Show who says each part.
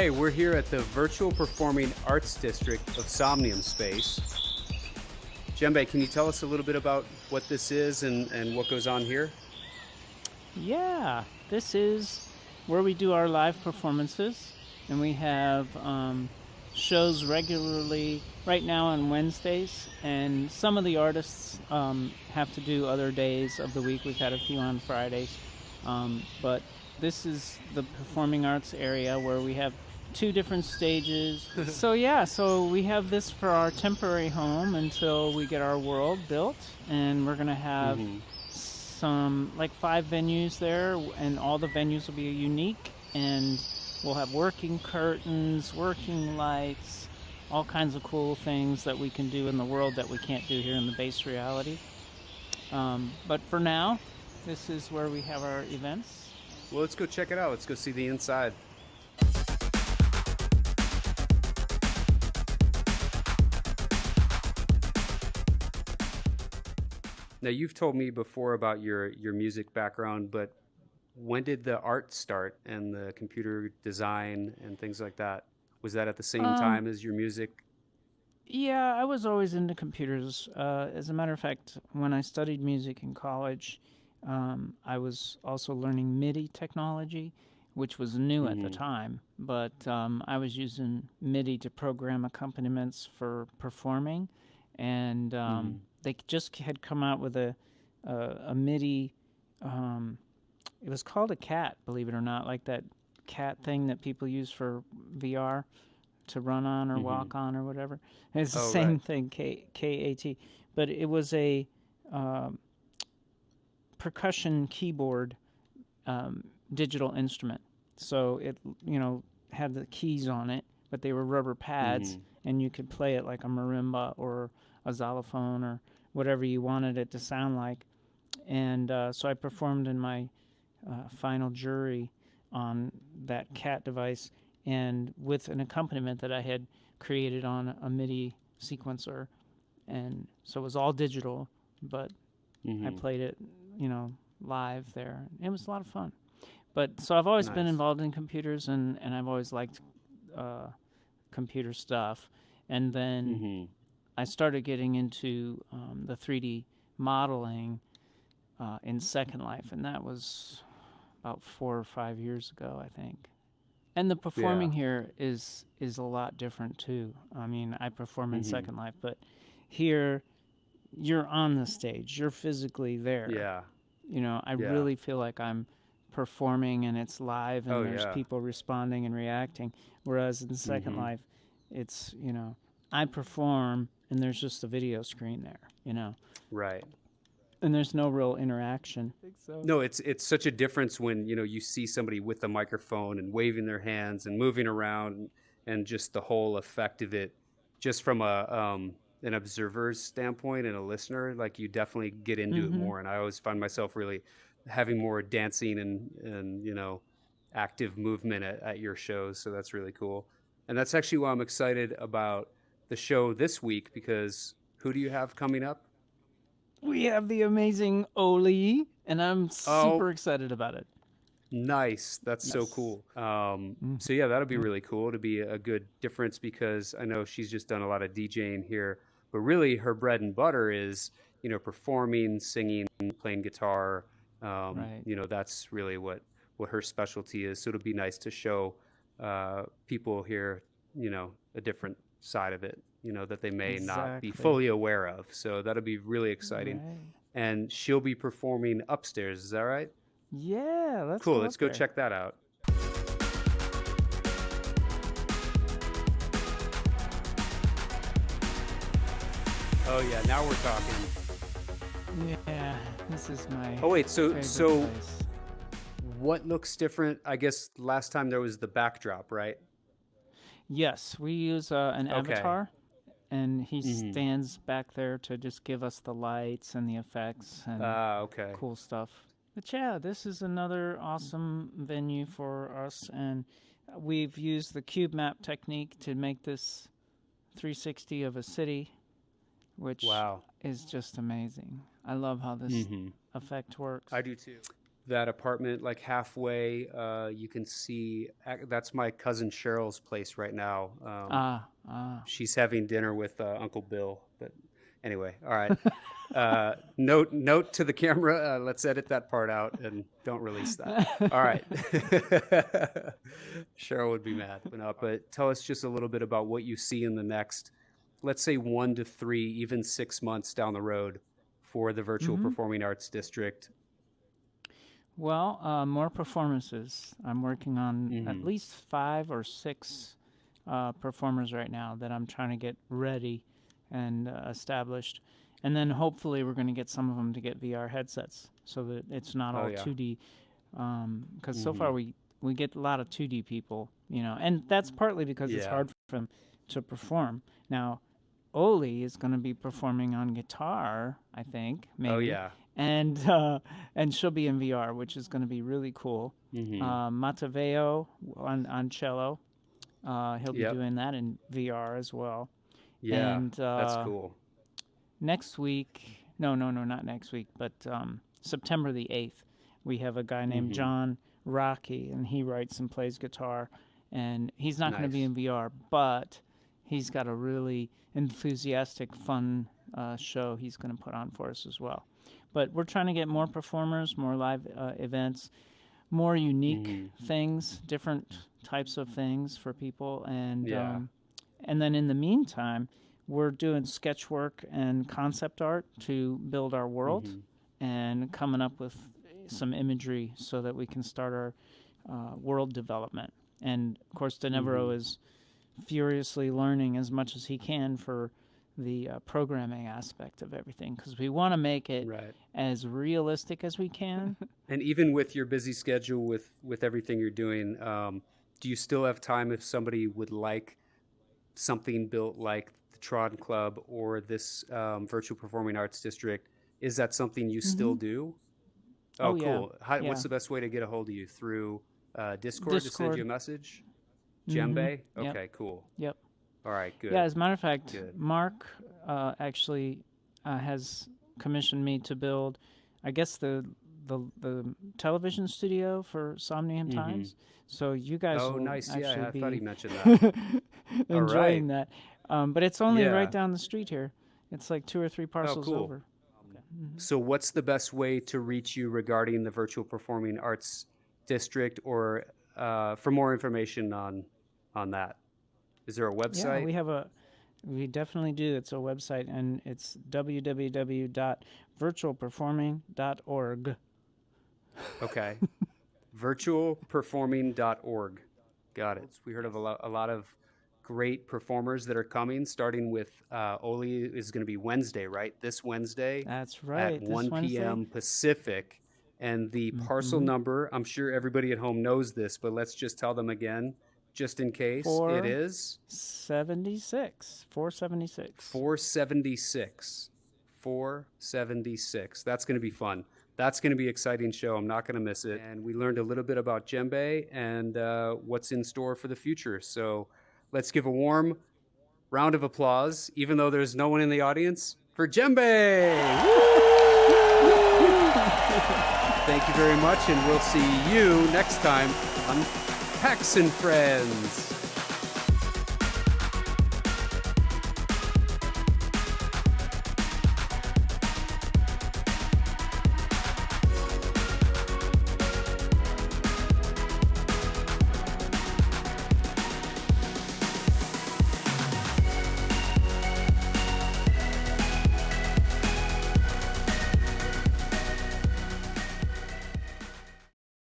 Speaker 1: Hey, we're here at the Virtual Performing Arts District of Somnium Space. Djembe, can you tell us a little bit about what this is and what goes on here?
Speaker 2: Yeah, this is where we do our live performances, and we have shows regularly right now on Wednesdays, and some of the artists have to do other days of the week. We've had a few on Fridays, but this is the performing arts area where we have two different stages. So we have this for our temporary home until we get our world built, and we're gonna have
Speaker 1: Mm-hmm.
Speaker 2: some like 5 venues there, and all the venues will be unique, and we'll have working curtains, working lights, all kinds of cool things that we can do in the world that we can't do here in the base reality. But for now, this is where we have our events.
Speaker 1: Well, let's go check it out. Let's go see the inside. Now, you've told me before about your music background, but when did the art start and the computer design and things like that? Was that at the same
Speaker 2: um
Speaker 1: time as your music?
Speaker 2: yeah, I was always into computers. As a matter of fact, when I studied music in college, I was also learning MIDI technology, which was new at the
Speaker 1: Mm-hmm.
Speaker 2: time. But I was using MIDI to program accompaniments for performing, and
Speaker 1: Mm-hmm.
Speaker 2: they just had come out with a MIDI. Um, it was called a cat, believe it or not, like that cat thing that people use for VR to run on or
Speaker 1: Mm-hmm.
Speaker 2: walk on or whatever. It's the
Speaker 1: Oh, right.
Speaker 2: same thing, KAT, but it was a um percussion keyboard um, digital instrument. So it had the keys on it, but they were rubber pads,
Speaker 1: Mm-hmm.
Speaker 2: and you could play it like a marimba or a xylophone or whatever you wanted it to sound like. And so I performed in my final jury on that cat device, and with an accompaniment that I had created on a MIDI sequencer. And so it was all digital, but I
Speaker 1: Mm-hmm.
Speaker 2: played it, you know, live there. It was a lot of fun. But so I've always been
Speaker 1: Nice.
Speaker 2: involved in computers, and I've always liked uh, computer stuff. And then
Speaker 1: Mm-hmm.
Speaker 2: I started getting into the 3D modeling in Second Life, and that was about 4 or 5 years ago, I think. And the
Speaker 1: Yeah.
Speaker 2: performing here is a lot different too. I mean, I perform in
Speaker 1: Mm-hmm.
Speaker 2: Second Life, but here you're on the stage, you're physically there.
Speaker 1: Yeah.
Speaker 2: I
Speaker 1: Yeah.
Speaker 2: really feel like I'm performing and it's live
Speaker 1: Oh,
Speaker 2: and there's
Speaker 1: yeah.
Speaker 2: people responding and reacting. Whereas in Second
Speaker 1: Mm-hmm.
Speaker 2: Life, it's, I perform and there's just a video screen there,
Speaker 1: Right.
Speaker 2: and there's no real interaction. I think so.
Speaker 1: No, it's such a difference when, you see somebody with a microphone and waving their hands and moving around and just the whole effect of it just from an observer's standpoint and a listener, like you definitely get into it
Speaker 2: Mm-hmm.
Speaker 1: more. And I always find myself really having more dancing and active movement at your shows. So that's really cool. And that's actually why I'm excited about the show this week because who do you have coming up?
Speaker 2: We have the amazing Oli, and I'm
Speaker 1: Oh,
Speaker 2: super excited about it.
Speaker 1: nice. That's so
Speaker 2: Yes.
Speaker 1: cool.
Speaker 2: Mm-hmm.
Speaker 1: So yeah, that'll be really cool to be a good difference because I know she's just done a lot of DJing here, but really her bread and butter is, performing, singing, playing guitar.
Speaker 2: Right.
Speaker 1: That's really what her specialty is. So it'll be nice to show people here, a different side of it, that they may not be
Speaker 2: Exactly.
Speaker 1: fully aware of. So that'll be really exciting.
Speaker 2: Right.
Speaker 1: And she'll be performing upstairs. Is that right?
Speaker 2: Yeah, let's
Speaker 1: Cool.
Speaker 2: go
Speaker 1: Let's
Speaker 2: up
Speaker 1: go
Speaker 2: there.
Speaker 1: check that out. Oh yeah, now we're talking.
Speaker 2: Yeah, this is my
Speaker 1: Oh wait, so
Speaker 2: favorite
Speaker 1: so
Speaker 2: place.
Speaker 1: what looks different? I guess last time there was the backdrop, right?
Speaker 2: Yes, we use an
Speaker 1: Okay.
Speaker 2: avatar, and he
Speaker 1: Mm-hmm.
Speaker 2: stands back there to just give us the lights and the effects and
Speaker 1: Ah, okay.
Speaker 2: cool stuff. But yeah, this is another awesome venue for us, and we've used the cube map technique to make this 360 of a city, which
Speaker 1: Wow.
Speaker 2: is just amazing. I love how this
Speaker 1: Mm-hmm.
Speaker 2: effect works.
Speaker 1: I do too. that apartment like halfway. You can see that's my cousin Cheryl's place right now. She's having dinner with Uncle Bill. But anyway, all right. Note to the camera. Let's edit that part out and don't release that. All right. Cheryl would be mad, but no. But tell us just a little bit about what you see in the next, let's say 1 to 3, even 6 months down the road for the Virtual Performing Arts District.
Speaker 2: Well, more performances. I'm working on at least 5 or 6 performers right now that I'm trying to get ready and established. And then hopefully we're going to get some of them to get VR headsets so that it's not all 2D. Because so far we get a lot of 2D people, and that's partly because it's hard for them to perform. Now, Oli is going to be performing on guitar, I think, maybe.
Speaker 1: Oh, yeah.
Speaker 2: And she'll be in VR, which is going to be really cool. Mataveo on cello. He'll be doing that in VR as well.
Speaker 1: Yeah,
Speaker 2: and,
Speaker 1: that's cool.
Speaker 2: Next week, no, not next week, but September the 8th, we have a guy named John Rocky, and he writes and plays guitar. And he's not going to be in VR, but he's got a really enthusiastic, fun show he's going to put on for us as well. But we're trying to get more performers, more live events, more unique things, different types of things for people. And then in the meantime, we're doing sketch work and concept art to build our world and coming up with some imagery so that we can start our world development. And, of course, Denevero is furiously learning as much as he can for the programming aspect of everything, because we want to make it as realistic as we can.
Speaker 1: And even with your busy schedule with everything you're doing, do you still have time if somebody would like something built like the Tron Club or this Virtual Performing Arts District? Is that something you still do? Oh, cool.
Speaker 2: Yeah.
Speaker 1: What's the best way to get a hold of you? Through Discord to send you a message? Djembe? Okay, cool.
Speaker 2: Yep.
Speaker 1: All right, good.
Speaker 2: Yeah, as a matter of fact, Mark actually has commissioned me to build, I guess, the television studio for Somnium Times. So you guys will
Speaker 1: nice.
Speaker 2: actually
Speaker 1: I
Speaker 2: be
Speaker 1: thought he mentioned that.
Speaker 2: enjoying that. But it's only right down the street here. It's like 2 or 3 parcels over.
Speaker 1: So what's the best way to reach you regarding the Virtual Performing Arts District, or for more information on that? Is there a website?
Speaker 2: Yeah, we definitely do. It's a website, and it's www.virtualperforming.org.
Speaker 1: Okay. Virtualperforming.org. Got it. We heard of a lot of great performers that are coming, starting with Oli is going to be Wednesday, right? This Wednesday.
Speaker 2: That's right.
Speaker 1: At 1 p.m. Pacific. And the parcel number, I'm sure everybody at home knows this, but let's just tell them again, just in case. It is
Speaker 2: 476.
Speaker 1: 476. That's going to be fun. That's going to be an exciting show. I'm not going to miss it. And we learned a little bit about Djembe and what's in store for the future. So let's give a warm round of applause, even though there's no one in the audience, for Djembe. Thank you very much, and we'll see you next time on Pax Friends.